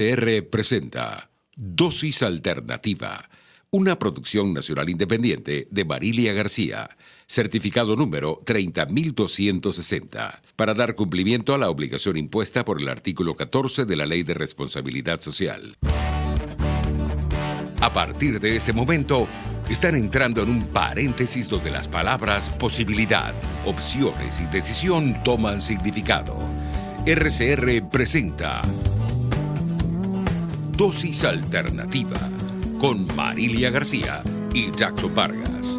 R presenta Dosis Alternativa, una producción nacional independiente de Marilia García, certificado número 30.260, para dar cumplimiento a la obligación impuesta por el artículo 14 de la Ley de Responsabilidad Social. A partir de este momento, están entrando en un paréntesis donde las palabras posibilidad, opciones y decisión toman significado. RCR presenta Dosis Alternativa con Marilia García y Jackson Vargas.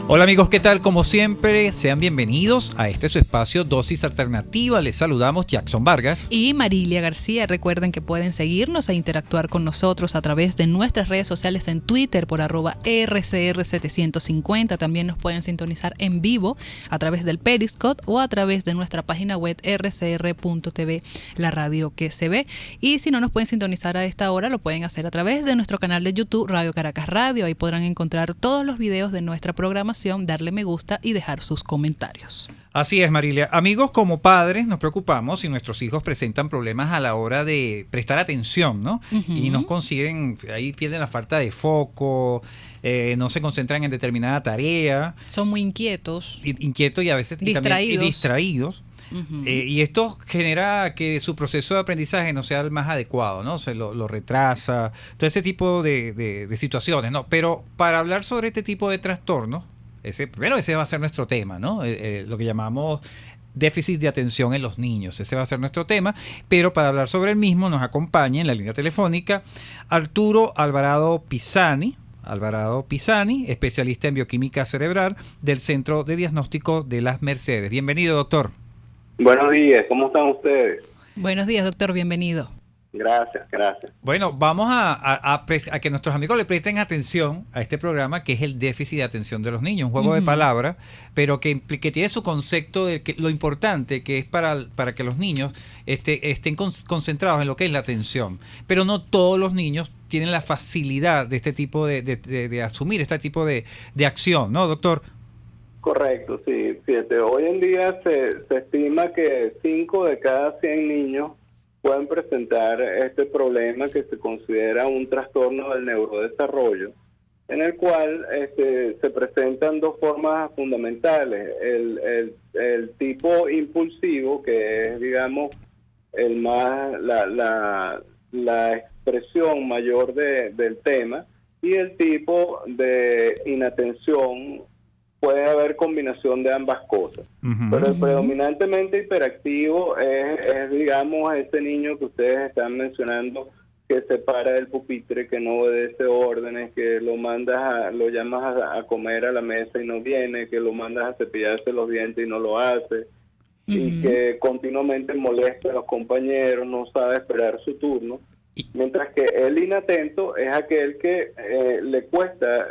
Hola amigos, ¿qué tal? Como siempre, sean bienvenidos a este su espacio Dosis Alternativa. Les saludamos Jackson Vargas y Marilia García. Recuerden que pueden seguirnos e interactuar con nosotros a través de nuestras redes sociales en Twitter por @RCR750. También nos pueden sintonizar en vivo a través del Periscope o a través de nuestra página web rcr.tv, la radio que se ve. Y si no nos pueden sintonizar a esta hora, lo pueden hacer a través de nuestro canal de YouTube, Radio Caracas Radio. Ahí podrán encontrar todos los videos de nuestra programación, darle me gusta y dejar sus comentarios. Así es, Marilia. Amigos, como padres nos preocupamos si nuestros hijos presentan problemas a la hora de prestar atención, ¿no? Uh-huh. Y nos consiguen, ahí pierden la falta de foco, no se concentran en determinada tarea. Son muy inquietos. Inquietos y a veces distraídos. Uh-huh. Y esto genera que su proceso de aprendizaje no sea el más adecuado, ¿no? Se lo retrasa, todo ese tipo de situaciones, ¿no? Pero para hablar sobre este tipo de trastornos, ese va a ser nuestro tema, ¿no? Lo que llamamos déficit de atención en los niños. Ese va a ser nuestro tema, pero para hablar sobre el mismo nos acompaña en la línea telefónica Arturo Alvarado Pisani, especialista en bioquímica cerebral del Centro de Diagnóstico de las Mercedes. Bienvenido, doctor. Buenos días, ¿cómo están ustedes? Buenos días, doctor, bienvenido. Gracias. Bueno, vamos a que nuestros amigos le presten atención a este programa que es el déficit de atención de los niños, un juego uh-huh. de palabras, pero que tiene su concepto de lo importante que es para que los niños estén concentrados en lo que es la atención. Pero no todos los niños tienen la facilidad de este tipo de asumir este tipo de acción, ¿no, doctor? Correcto, sí. Fíjate, hoy en día se estima que 5 de cada 100 niños pueden presentar este problema que se considera un trastorno del neurodesarrollo, en el cual se presentan dos formas fundamentales. El tipo impulsivo, que es, digamos, el más la expresión mayor del tema, y el tipo de inatención. Puede haber combinación de ambas cosas, uh-huh. Pero el predominantemente hiperactivo es, digamos, ese niño que ustedes están mencionando, que se para del pupitre, que no obedece órdenes, que lo llamas a comer a la mesa y no viene, que lo mandas a cepillarse los dientes y no lo hace, uh-huh. Y que continuamente molesta a los compañeros, no sabe esperar su turno. Mientras que el inatento es aquel que le cuesta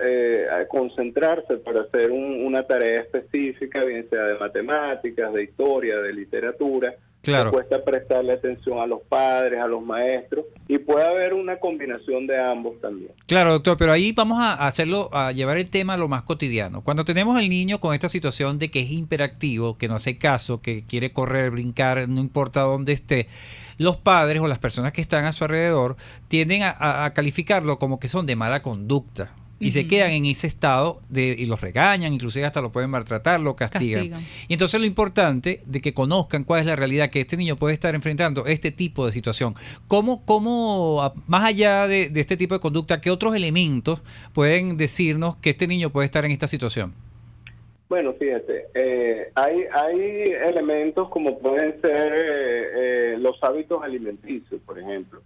concentrarse para hacer una tarea específica, bien sea de matemáticas, de historia, de literatura. Claro. Le cuesta prestarle atención a los padres, a los maestros, y puede haber una combinación de ambos también. Claro, doctor, pero ahí vamos a llevar el tema a lo más cotidiano. Cuando tenemos al niño con esta situación de que es hiperactivo, que no hace caso, que quiere correr, brincar, no importa dónde esté, los padres o las personas que están a su alrededor tienden a calificarlo como que son de mala conducta. Y se quedan en ese estado y los regañan, inclusive hasta lo pueden maltratar, lo castigan. Y entonces lo importante de que conozcan cuál es la realidad, que este niño puede estar enfrentando este tipo de situación. ¿Cómo más allá de este tipo de conducta, qué otros elementos pueden decirnos que este niño puede estar en esta situación? Bueno, fíjate, hay elementos como pueden ser los hábitos alimenticios, por ejemplo.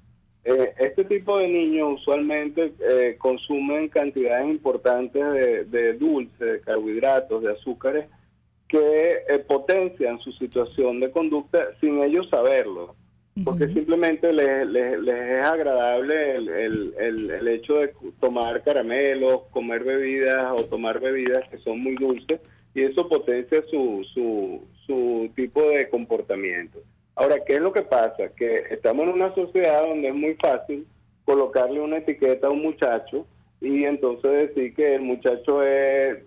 Este tipo de niños usualmente consumen cantidades importantes de dulces, de carbohidratos, de azúcares, que potencian su situación de conducta sin ellos saberlo, porque uh-huh. simplemente les es agradable el hecho de tomar caramelos, comer bebidas o tomar bebidas que son muy dulces, y eso potencia su tipo de comportamiento. Ahora, ¿qué es lo que pasa? Que estamos en una sociedad donde es muy fácil colocarle una etiqueta a un muchacho y entonces decir que el muchacho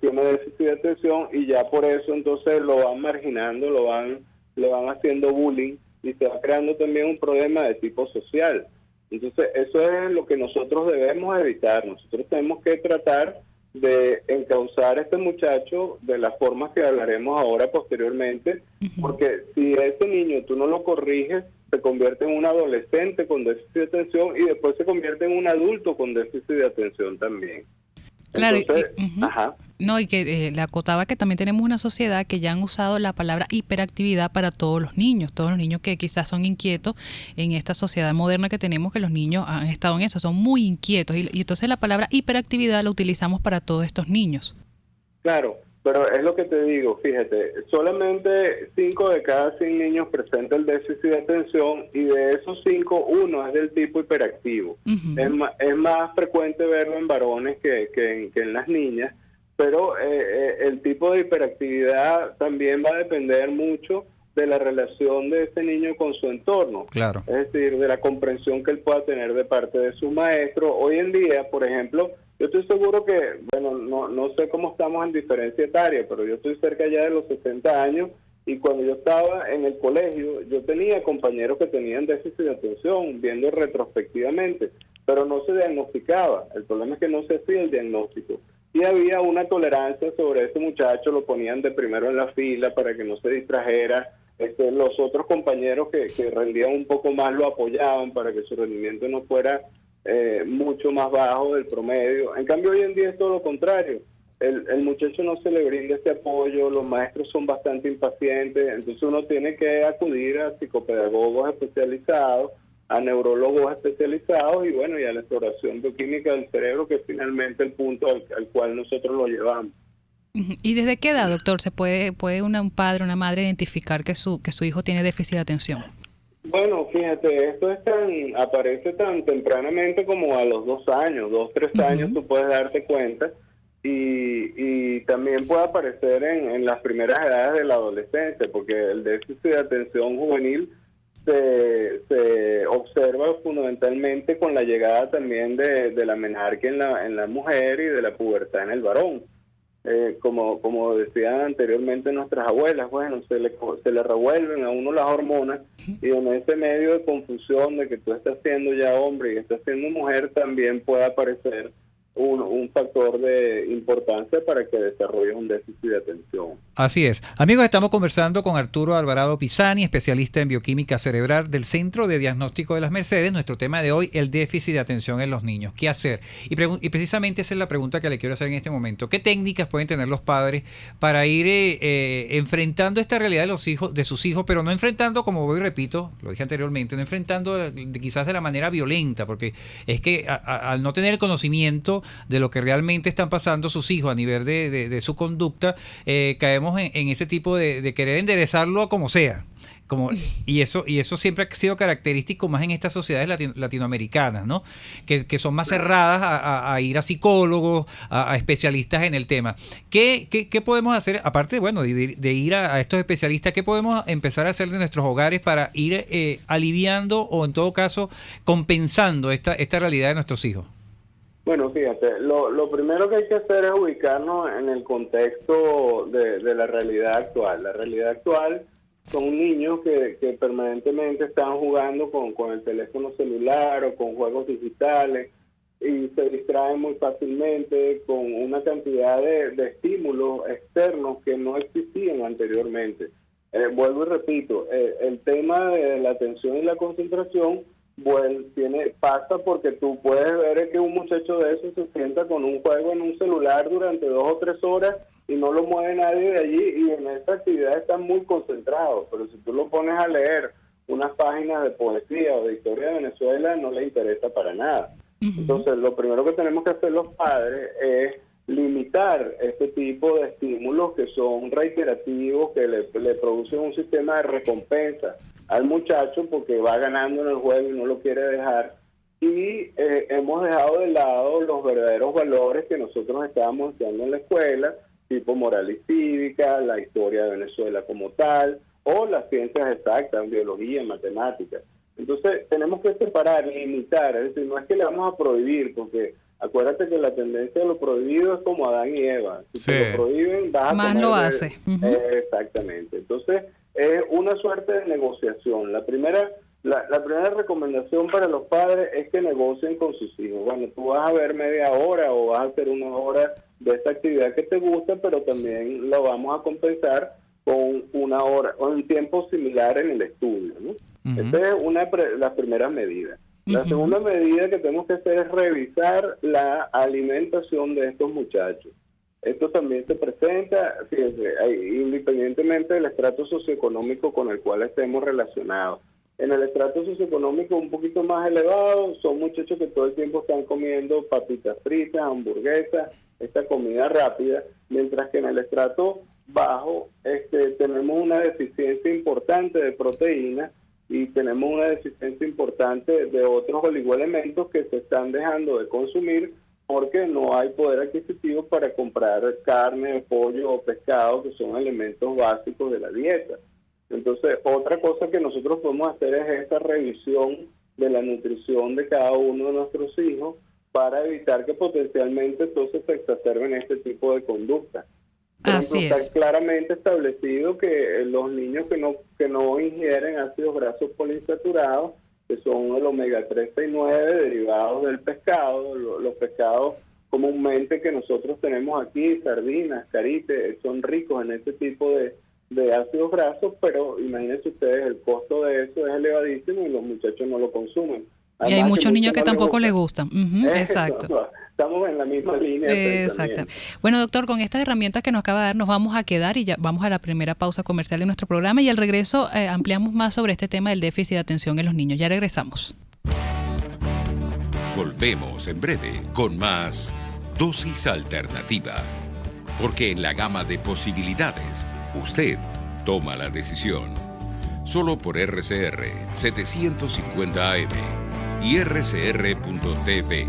tiene déficit de atención, y ya por eso entonces lo van marginando, lo van le van haciendo bullying y se va creando también un problema de tipo social. Entonces, eso es lo que nosotros debemos evitar. Nosotros tenemos que tratar de encauzar a este muchacho de las formas que hablaremos ahora posteriormente, porque si ese niño tú no lo corriges, se convierte en un adolescente con déficit de atención y después se convierte en un adulto con déficit de atención también. Claro, Entonces, ajá. No, y que le acotaba que también tenemos una sociedad que ya han usado la palabra hiperactividad para todos los niños que quizás son inquietos en esta sociedad moderna que tenemos, que los niños han estado en eso, son muy inquietos, y entonces la palabra hiperactividad la utilizamos para todos estos niños. Claro, pero es lo que te digo, fíjate, solamente 5 de cada 100 niños presenta el déficit de atención y de esos 5, uno es del tipo hiperactivo. Es más frecuente verlo en varones que en las niñas, pero el tipo de hiperactividad también va a depender mucho de la relación de ese niño con su entorno. Claro. Es decir, de la comprensión que él pueda tener de parte de su maestro. Hoy en día, por ejemplo, yo estoy seguro que, bueno, no sé cómo estamos en diferencia etaria, pero yo estoy cerca ya de los 60 años y cuando yo estaba en el colegio, yo tenía compañeros que tenían déficit de atención, viendo retrospectivamente, pero no se diagnosticaba. El problema es que no se hacía el diagnóstico. Y había una tolerancia sobre ese muchacho, lo ponían de primero en la fila para que no se distrajera. Los otros compañeros que rendían un poco más lo apoyaban para que su rendimiento no fuera mucho más bajo del promedio. En cambio, hoy en día es todo lo contrario. El muchacho no se le brinda ese apoyo, los maestros son bastante impacientes, entonces uno tiene que acudir a psicopedagogos especializados, a neurólogos especializados y bueno, y a la exploración bioquímica del cerebro, que es finalmente el punto al cual nosotros lo llevamos. ¿Y desde qué edad, doctor, se puede un padre, una madre identificar que su hijo tiene déficit de atención? Bueno, fíjate, esto aparece tan tempranamente como a los 2 años, 2, 3 años tú puedes darte cuenta y también puede aparecer en las primeras edades de la adolescencia, porque el déficit de atención juvenil se observa fundamentalmente con la llegada también de la menarquia en la mujer y de la pubertad en el varón. Como decían anteriormente nuestras abuelas, bueno, se le revuelven a uno las hormonas y en ese medio de confusión de que tú estás siendo ya hombre y estás siendo mujer, también puede aparecer un factor de importancia para que desarrolles un déficit de atención. Así es. Amigos, estamos conversando con Arturo Alvarado Pisani, especialista en bioquímica cerebral del Centro de Diagnóstico de las Mercedes. Nuestro tema de hoy, el déficit de atención en los niños. ¿Qué hacer? Y precisamente esa es la pregunta que le quiero hacer en este momento. ¿Qué técnicas pueden tener los padres para ir enfrentando esta realidad de sus hijos, pero no enfrentando, como voy y repito, lo dije anteriormente, no enfrentando quizás de la manera violenta, porque es que al no tener el conocimiento de lo que realmente están pasando sus hijos a nivel de su conducta, caemos en ese tipo de querer enderezarlo a como sea. Y eso siempre ha sido característico más en estas sociedades latinoamericanas, ¿no? Que son más cerradas a ir a psicólogos, a especialistas en el tema. ¿Qué podemos hacer, aparte bueno, de ir a estos especialistas, qué podemos empezar a hacer de nuestros hogares para ir aliviando o en todo caso compensando esta realidad de nuestros hijos? Bueno, fíjate, lo primero que hay que hacer es ubicarnos en el contexto de la realidad actual. La realidad actual son niños que permanentemente están jugando con el teléfono celular o con juegos digitales y se distraen muy fácilmente con una cantidad de estímulos externos que no existían anteriormente. Vuelvo y repito, el tema de la atención y la concentración pasa porque tú puedes ver que un muchacho de eso se sienta con un juego en un celular durante 2 o 3 horas y no lo mueve nadie de allí y en esa actividad está muy concentrado, pero si tú lo pones a leer unas páginas de poesía o de historia de Venezuela no le interesa para nada. Entonces lo primero que tenemos que hacer los padres es limitar este tipo de estímulos que son reiterativos, que le producen un sistema de recompensa al muchacho porque va ganando en el juego y no lo quiere dejar. Y hemos dejado de lado los verdaderos valores que nosotros estábamos enseñando en la escuela, tipo moral y cívica, la historia de Venezuela como tal, o las ciencias exactas, biología, matemáticas. Entonces tenemos que separar, limitar, es decir, no es que le vamos a prohibir, porque acuérdate que la tendencia de lo prohibido es como Adán y Eva. Si te lo prohíben, vas a más comer lo hace. Exactamente. Entonces, es una suerte de negociación. La primera recomendación para los padres es que negocien con sus hijos. Bueno, tú vas a ver media hora o vas a hacer 1 hora de esta actividad que te gusta, pero también lo vamos a compensar con 1 hora o un tiempo similar en el estudio, ¿no? Esta es las primeras medidas. La segunda medida que tenemos que hacer es revisar la alimentación de estos muchachos. Esto también se presenta, fíjense, independientemente del estrato socioeconómico con el cual estemos relacionados. En el estrato socioeconómico un poquito más elevado, son muchachos que todo el tiempo están comiendo papitas fritas, hamburguesas, esta comida rápida, mientras que en el estrato bajo tenemos una deficiencia importante de proteínas y tenemos una deficiencia importante de otros oligoelementos que se están dejando de consumir porque no hay poder adquisitivo para comprar carne, pollo o pescado, que son elementos básicos de la dieta. Entonces, otra cosa que nosotros podemos hacer es esta revisión de la nutrición de cada uno de nuestros hijos para evitar que potencialmente entonces se exacerben este tipo de conductas. Por ejemplo, está claramente establecido que los niños que no ingieren ácidos grasos poliinsaturados, que son el omega 3 y 9 derivados del pescado, los pescados comúnmente que nosotros tenemos aquí, sardinas, carites, son ricos en este tipo de ácidos grasos, pero imagínense ustedes, el costo de eso es elevadísimo y los muchachos no lo consumen. Además, y hay muchos niños que tampoco les gustan. Exacto. Estamos en la misma línea. Exacto. Bueno, doctor, con estas herramientas que nos acaba de dar, nos vamos a quedar y ya vamos a la primera pausa comercial de nuestro programa y al regreso ampliamos más sobre este tema del déficit de atención en los niños. Ya regresamos. Volvemos en breve con más Dosis Alternativa. Porque en la gama de posibilidades, usted toma la decisión. Solo por RCR 750 AM y rcr.tv.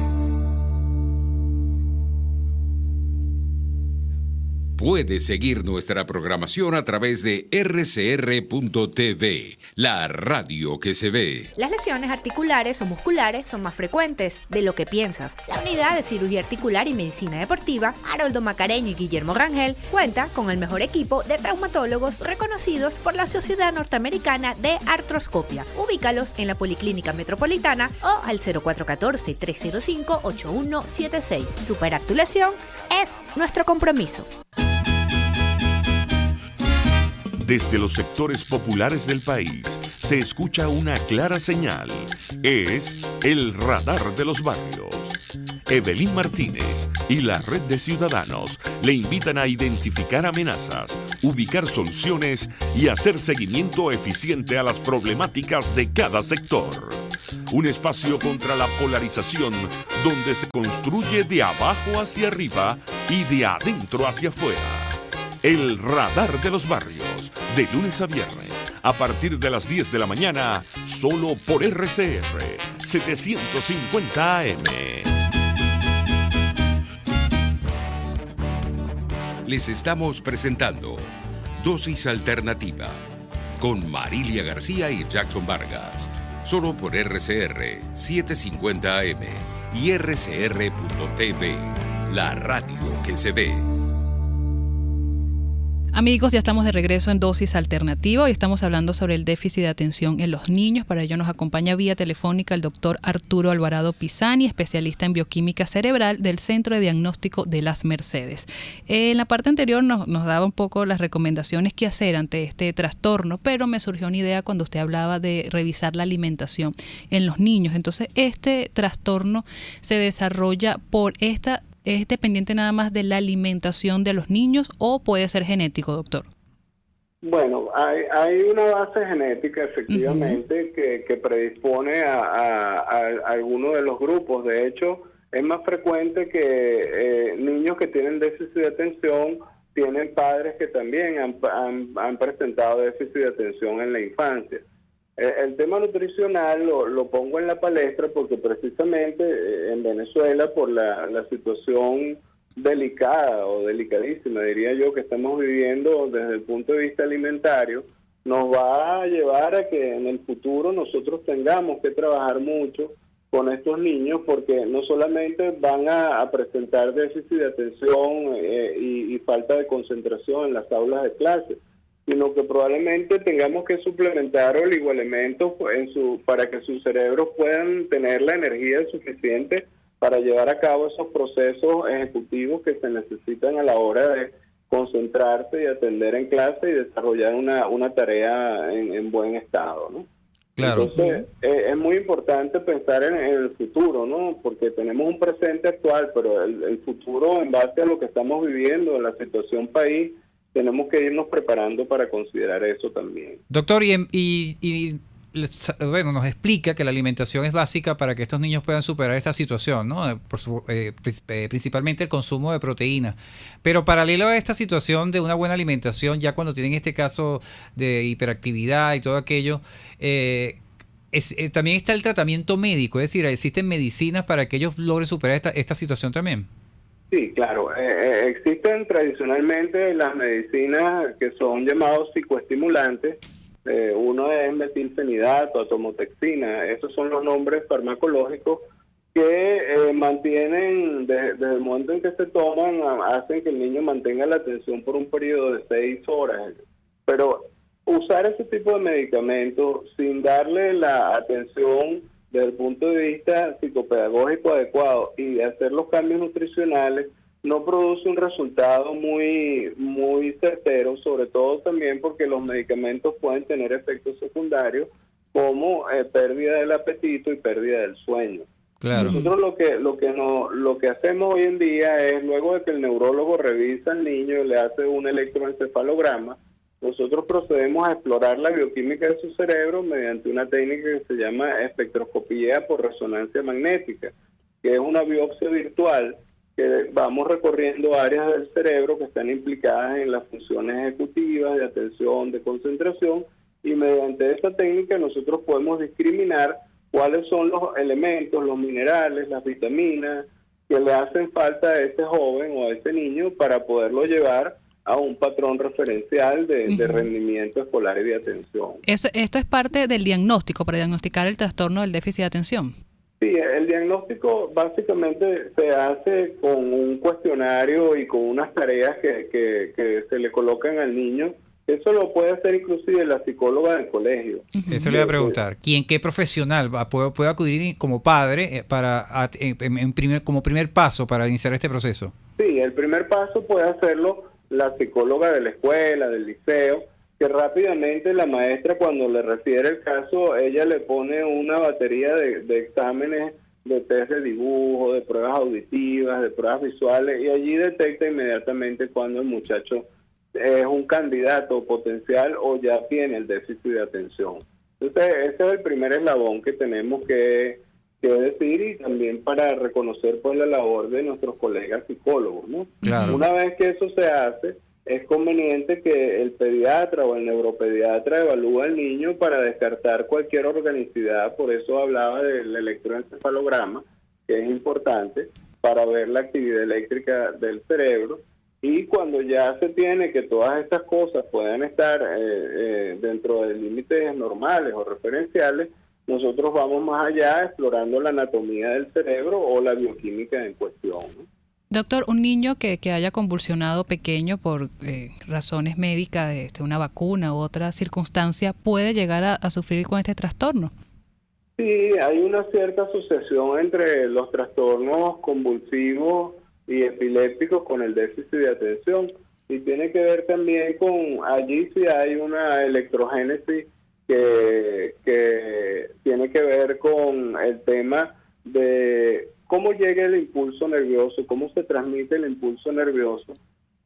Puede seguir nuestra programación a través de rcr.tv, la radio que se ve. Las lesiones articulares o musculares son más frecuentes de lo que piensas. La Unidad de Cirugía Articular y Medicina Deportiva, Haroldo Macareño y Guillermo Rangel, cuenta con el mejor equipo de traumatólogos reconocidos por la Sociedad Norteamericana de Artroscopia. Ubícalos en la Policlínica Metropolitana o al 0414-305-8176. Superar tu lesión es nuestro compromiso. Desde los sectores populares del país se escucha una clara señal. Es el radar de los barrios. Evelyn Martínez y la Red de Ciudadanos le invitan a identificar amenazas, ubicar soluciones y hacer seguimiento eficiente a las problemáticas de cada sector. Un espacio contra la polarización donde se construye de abajo hacia arriba y de adentro hacia afuera. El radar de los barrios. De lunes a viernes, a partir de las 10 de la mañana, solo por RCR 750 AM. Les estamos presentando Dosis Alternativa con Marilia García y Jackson Vargas, solo por RCR 750 AM y rcr.tv, la radio que se ve. Amigos, ya estamos de regreso en Dosis Alternativa. Hoy estamos hablando sobre el déficit de atención en los niños. Para ello nos acompaña vía telefónica el doctor Arturo Alvarado Pisani, especialista en bioquímica cerebral del Centro de Diagnóstico de Las Mercedes. En la parte anterior nos daba un poco las recomendaciones que hacer ante este trastorno, pero me surgió una idea cuando usted hablaba de revisar la alimentación en los niños. Entonces, este trastorno se desarrolla por esta... ¿Es dependiente nada más de la alimentación de los niños o puede ser genético, doctor? Bueno, hay una base genética efectivamente que predispone a alguno de los grupos. De hecho, es más frecuente que niños que tienen déficit de atención tienen padres que también han presentado déficit de atención en la infancia. El tema nutricional lo pongo en la palestra porque precisamente en Venezuela, por la situación delicada o delicadísima, diría yo, que estamos viviendo desde el punto de vista alimentario, nos va a llevar a que en el futuro nosotros tengamos que trabajar mucho con estos niños porque no solamente van a presentar déficit de atención y falta de concentración en las aulas de clase, sino que probablemente tengamos que suplementar oligoelementos para que sus cerebros puedan tener la energía suficiente para llevar a cabo esos procesos ejecutivos que se necesitan a la hora de concentrarse y atender en clase y desarrollar una tarea en buen estado, ¿no? Claro. Entonces, es muy importante pensar en el futuro, ¿no? Porque tenemos un presente actual, pero el futuro, en base a lo que estamos viviendo, en la situación país, tenemos que irnos preparando para considerar eso también. Doctor, bueno, nos explica que la alimentación es básica para que estos niños puedan superar esta situación, ¿no? Principalmente el consumo de proteínas. Pero paralelo a esta situación de una buena alimentación, ya cuando tienen este caso de hiperactividad y todo aquello, también está el tratamiento médico, es decir, existen medicinas para que ellos logren superar esta situación también. Sí, claro. Existen tradicionalmente las medicinas que son llamados psicoestimulantes. Uno es metilfenidato, atomotexina. Esos son los nombres farmacológicos que mantienen, desde el momento en que se toman, hacen que el niño mantenga la atención por un periodo de 6 horas. Pero usar ese tipo de medicamentos sin darle la atención desde el punto de vista psicopedagógico adecuado y hacer los cambios nutricionales no produce un resultado muy certero, sobre todo también porque los medicamentos pueden tener efectos secundarios como pérdida del apetito y pérdida del sueño. Claro. Nosotros lo que hacemos hoy en día es, luego de que el neurólogo revisa al niño y le hace un electroencefalograma, nosotros procedemos a explorar la bioquímica de su cerebro mediante una técnica que se llama espectroscopía por resonancia magnética, que es una biopsia virtual que vamos recorriendo áreas del cerebro que están implicadas en las funciones ejecutivas, de atención, de concentración, y mediante esa técnica nosotros podemos discriminar cuáles son los elementos, los minerales, las vitaminas que le hacen falta a ese joven o a ese niño para poderlo llevar a un patrón referencial de rendimiento escolar y de atención. Esto es parte del diagnóstico, para diagnosticar el trastorno del déficit de atención. Sí, el diagnóstico básicamente se hace con un cuestionario y con unas tareas que se le colocan al niño. Eso lo puede hacer inclusive la psicóloga del colegio. Eso le voy a preguntar. ¿Qué profesional puede acudir como padre como primer paso para iniciar este proceso? Sí, el primer paso puede hacerlo la psicóloga de la escuela, del liceo, que rápidamente la maestra, cuando le refiere el caso, ella le pone una batería de exámenes, de test de dibujo, de pruebas auditivas, de pruebas visuales, y allí detecta inmediatamente cuando el muchacho es un candidato potencial o ya tiene el déficit de atención. Entonces, ese es el primer eslabón que tenemos que decir, y también para reconocer pues la labor de nuestros colegas psicólogos, ¿no? Claro. Una vez que eso se hace, es conveniente que el pediatra o el neuropediatra evalúe al niño para descartar cualquier organicidad. Por eso hablaba del electroencefalograma, que es importante para ver la actividad eléctrica del cerebro. Y cuando ya se tiene que todas estas cosas puedan estar dentro de límites normales o referenciales, nosotros vamos más allá explorando la anatomía del cerebro o la bioquímica en cuestión, ¿no? Doctor, un niño que haya convulsionado pequeño por razones médicas, una vacuna u otra circunstancia, ¿puede llegar a sufrir con este trastorno? Sí, hay una cierta asociación entre los trastornos convulsivos y epilépticos con el déficit de atención, y tiene que ver también con, allí sí hay una electrogénesis que tiene que ver con el tema de cómo llega el impulso nervioso, cómo se transmite el impulso nervioso,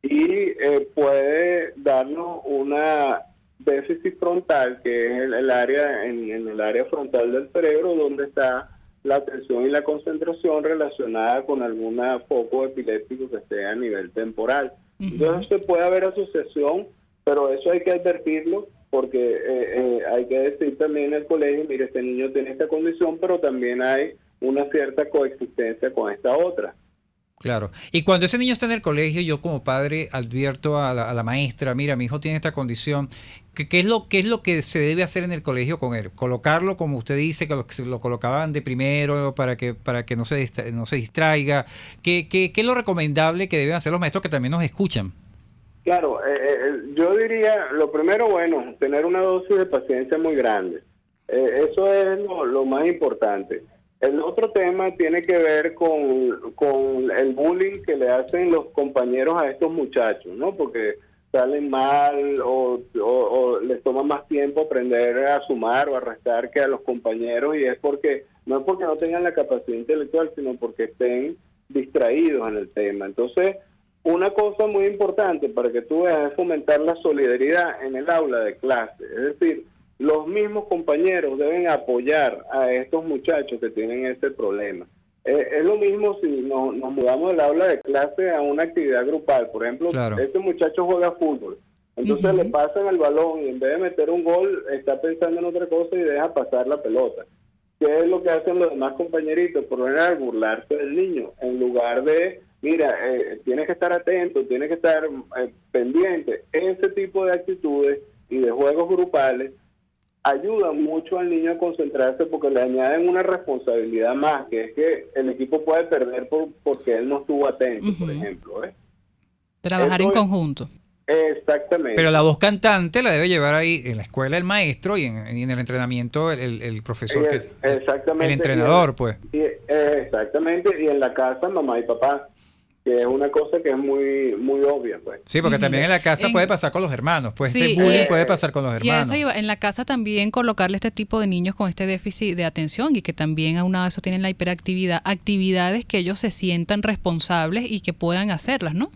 y puede darnos una déficit frontal, que es el área en el área frontal del cerebro donde está la atención y la concentración relacionada con algún foco epiléptico que esté a nivel temporal. Entonces se puede haber asociación, pero eso hay que advertirlo, porque hay que decir también al colegio, mire, este niño tiene esta condición, pero también hay una cierta coexistencia con esta otra. Claro. Y cuando ese niño está en el colegio, yo como padre advierto a la maestra, mira, mi hijo tiene esta condición, ¿qué es lo que se debe hacer en el colegio con él? Colocarlo, como usted dice, que lo colocaban de primero para que no se distraiga. ¿Qué es lo recomendable que deben hacer los maestros que también nos escuchan? Claro, yo diría, lo primero, bueno, tener una dosis de paciencia muy grande. Eso es lo más importante. El otro tema tiene que ver con el bullying que le hacen los compañeros a estos muchachos, ¿no? Porque salen mal o les toma más tiempo aprender a sumar o a restar que a los compañeros, y es porque no tengan la capacidad intelectual, sino porque estén distraídos en el tema. Entonces, una cosa muy importante para que tú veas es fomentar la solidaridad en el aula de clase. Es decir, los mismos compañeros deben apoyar a estos muchachos que tienen este problema. Es lo mismo si nos mudamos del aula de clase a una actividad grupal. Por ejemplo, Claro. este muchacho juega fútbol. Entonces le pasan el balón y en vez de meter un gol, está pensando en otra cosa y deja pasar la pelota. ¿Qué es lo que hacen los demás compañeritos? Por lo general, burlarse del niño, en lugar de, mira, tienes que estar atento, tienes que estar pendiente. Ese tipo de actitudes y de juegos grupales ayudan mucho al niño a concentrarse, porque le añaden una responsabilidad más, que es que el equipo puede perder porque él no estuvo atento, por ejemplo. Trabajar en conjunto. Exactamente. Pero la voz cantante la debe llevar ahí en la escuela el maestro y en el entrenamiento el profesor, exactamente, el entrenador, pues. Exactamente, y en la casa mamá y papá, que es una cosa que es muy muy obvia, pues. Sí, porque también en la casa puede pasar con los hermanos, pues Sí, ese bullying puede pasar con los Y a hermanos. eso iba, en la casa también colocarle este tipo de niños con este déficit de atención y que también aunado a eso tienen la hiperactividad, actividades que ellos se sientan responsables y que puedan hacerlas, ¿no?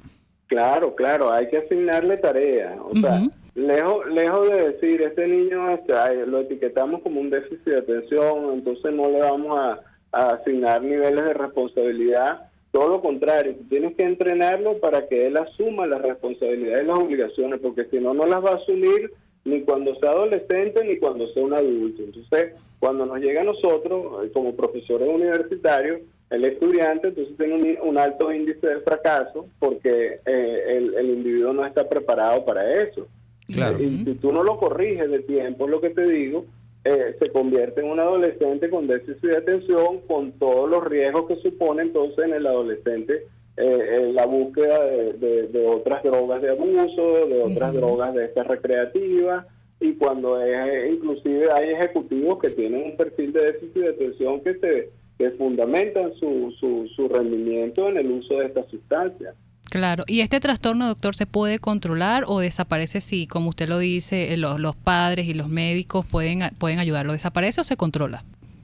Claro, hay que asignarle tareas. O sea, lejos de decir, este niño lo etiquetamos como un déficit de atención, entonces no le vamos a asignar niveles de responsabilidad. Todo lo contrario, tienes que entrenarlo para que él asuma las responsabilidades y las obligaciones, porque si no, no las va a asumir ni cuando sea adolescente ni cuando sea un adulto. Entonces, cuando nos llega a nosotros, como profesores universitarios, el estudiante entonces tiene un alto índice de fracaso porque el individuo no está preparado para eso. Claro. Y si tú no lo corriges de tiempo, lo que te digo, se convierte en un adolescente con déficit de atención, con todos los riesgos que supone entonces en el adolescente la búsqueda de otras drogas de abuso, de otras drogas de estas recreativas, y cuando inclusive hay ejecutivos que tienen un perfil de déficit de atención que fundamentan su rendimiento en el uso de estas sustancias. Claro, y este trastorno, doctor, ¿se puede controlar o desaparece si, como usted lo dice, los padres y los médicos pueden ayudarlo? ¿Desaparece o se controla?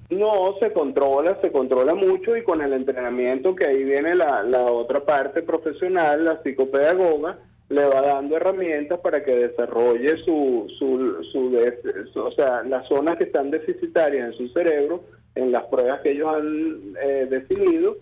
No, se controla mucho, y con el entrenamiento, que ahí viene la otra parte profesional, la psicopedagoga, le va dando herramientas para que desarrolle o sea, las zonas que están deficitarias en su cerebro, en las pruebas que ellos han definido,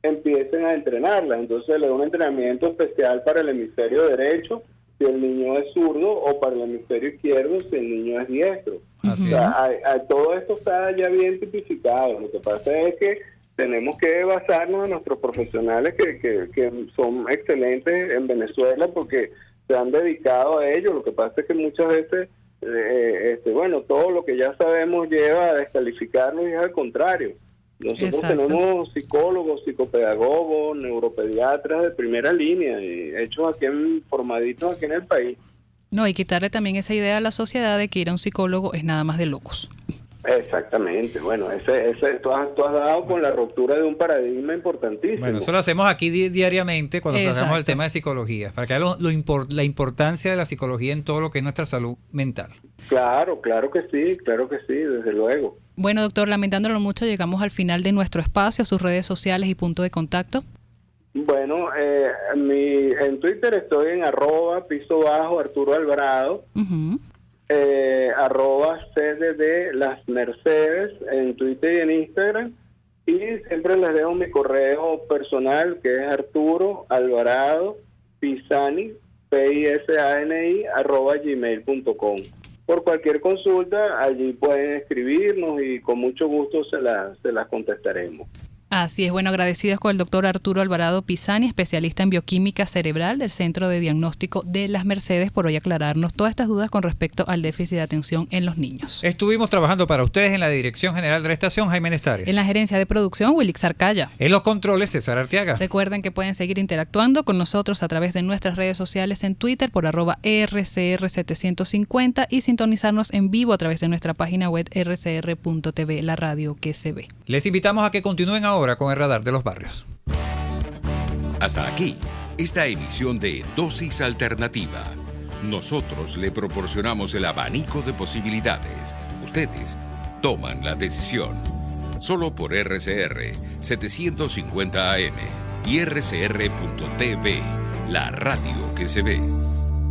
empiecen a entrenarlas. Entonces le da un entrenamiento especial para el hemisferio derecho si el niño es zurdo, o para el hemisferio izquierdo si el niño es diestro. Así o sea, todo esto está ya bien tipificado. Lo que pasa es que tenemos que basarnos en nuestros profesionales que son excelentes en Venezuela porque se han dedicado a ello. Lo que pasa es que muchas veces todo lo que ya sabemos lleva a descalificarnos, y es al contrario. Nosotros tenemos psicólogos, psicopedagogos, neuropediatras de primera línea, hechos formaditos aquí en el país. No, y quitarle también esa idea a la sociedad de que ir a un psicólogo es nada más de locos. Exactamente, bueno, tú has dado con la ruptura de un paradigma importantísimo. Bueno, eso lo hacemos aquí diariamente cuando tratamos el tema de psicología, para que vean la importancia de la psicología en todo lo que es nuestra salud mental. Claro que sí, desde luego. Bueno, doctor, lamentándolo mucho, llegamos al final de nuestro espacio, sus redes sociales y punto de contacto. Bueno, en Twitter estoy en @Arturo Alvarado. @CDD Las Mercedes en Twitter y en Instagram, y siempre les dejo mi correo personal, que es Arturo Alvarado Pisani, PISANI @gmail.com. Por cualquier consulta allí pueden escribirnos y con mucho gusto se las contestaremos. Así es, bueno, agradecidos con el doctor Arturo Alvarado Pisani, especialista en bioquímica cerebral del Centro de Diagnóstico de Las Mercedes, por hoy aclararnos todas estas dudas con respecto al déficit de atención en los niños. Estuvimos trabajando para ustedes en la Dirección General de la Estación, Jaime Nestares. En la gerencia de producción, Wilix Arcaya. En los controles, César Arteaga. Recuerden que pueden seguir interactuando con nosotros a través de nuestras redes sociales en Twitter por @RCR750 y sintonizarnos en vivo a través de nuestra página web rcr.tv, la radio que se ve. Les invitamos a que continúen ahora con el Radar de los Barrios. Hasta aquí, esta emisión de Dosis Alternativa. Nosotros le proporcionamos el abanico de posibilidades. Ustedes toman la decisión. Solo por RCR 750 AM y rcr.tv, la radio que se ve.